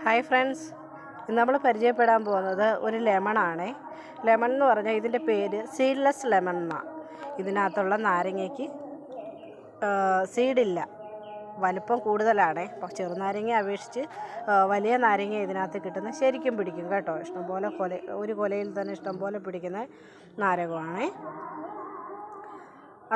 Hi friends, ഇന്ന് നമ്മൾ പരിചയപ്പെടാൻ പോകുന്നത് ഒരു ലെമണാണേ. ലെമൺ എന്ന് പറഞ്ഞാൽ ഇതിൻ്റെ പേര് സീഡ്ലെസ് ലെമൺ എന്നാണ്. ഇതിനകത്തുള്ള നാരങ്ങയ്ക്ക് സീഡില്ല, വലുപ്പം കൂടുതലാണേ. അപ്പോൾ ചെറുനാരങ്ങ അപേക്ഷിച്ച് വലിയ നാരങ്ങ ഇതിനകത്ത് കിട്ടുന്ന ശരിക്കും പിടിക്കും കേട്ടോ. ഇഷ്ടംപോലെ ഒരു കൊലയിൽ തന്നെ ഇഷ്ടംപോലെ പിടിക്കുന്ന നാരകമാണേ.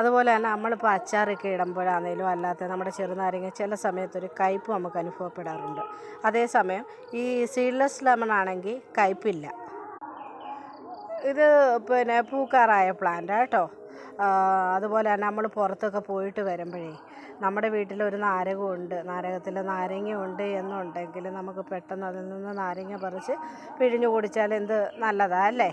അതുപോലെ തന്നെ നമ്മളിപ്പോൾ അച്ചാറൊക്കെ ഇടുമ്പോഴാണെങ്കിലും അല്ലാത്ത നമ്മുടെ ചെറുനാരങ്ങ ചില സമയത്തൊരു കയ്പ്പ് നമുക്ക് അനുഭവപ്പെടാറുണ്ട്. അതേസമയം ഈ സീഡ്ലെസ് ലെമൺ ആണെങ്കിൽ കയ്പ്പില്ല. ഇത് പൂക്കാറായ പ്ലാന്റ് കേട്ടോ. അതുപോലെ തന്നെ നമ്മൾ പുറത്തൊക്കെ പോയിട്ട് വരുമ്പോഴേ നമ്മുടെ വീട്ടിലൊരു നാരകമുണ്ട്, നാരകത്തിൽ നാരങ്ങയുണ്ട് എന്നുണ്ടെങ്കിൽ നമുക്ക് പെട്ടെന്ന് അതിൽ നിന്ന് നാരങ്ങ പറിച്ച് പിഴിഞ്ഞു കുടിച്ചാൽ എന്ത് നല്ലതാണ് അല്ലേ.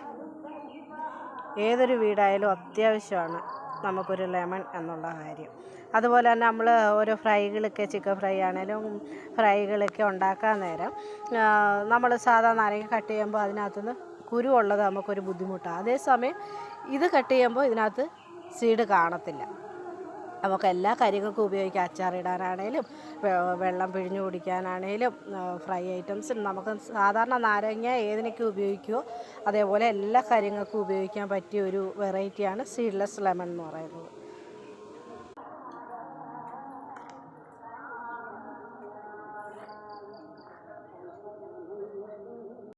ഏതൊരു വീടായാലും അത്യാവശ്യമാണ് നമുക്കൊരു ലെമൺ എന്നുള്ള കാര്യം. അതുപോലെ തന്നെ നമ്മൾ ഓരോ ഫ്രൈകളൊക്കെ, ചിക്കൻ ഫ്രൈ ആണെങ്കിലും ഫ്രൈകളൊക്കെ ഉണ്ടാക്കാൻ നേരം നമ്മൾ സാധാരണ നാരങ്ങ കട്ട് ചെയ്യുമ്പോൾ അതിനകത്തുനിന്ന് കുരു ഉള്ളത് നമുക്കൊരു ബുദ്ധിമുട്ടാണ്. അതേസമയം ഇത് കട്ട് ചെയ്യുമ്പോൾ ഇതിനകത്ത് സീഡ് കാണത്തില്ല. നമുക്ക് എല്ലാ കാര്യങ്ങൾക്കും ഉപയോഗിക്കാം. അച്ചാറിടാനാണേലും വെള്ളം പിഴിഞ്ഞു കുടിക്കാനാണേലും ഫ്രൈ ഐറ്റംസ് നമുക്ക് സാധാരണ നാരങ്ങ ഏതിനൊക്കെ ഉപയോഗിക്കുമോ അതേപോലെ എല്ലാ കാര്യങ്ങൾക്കും ഉപയോഗിക്കാൻ പറ്റിയ ഒരു വെറൈറ്റിയാണ് സീഡ്ലെസ് ലെമൺ എന്ന് പറയുന്നത്.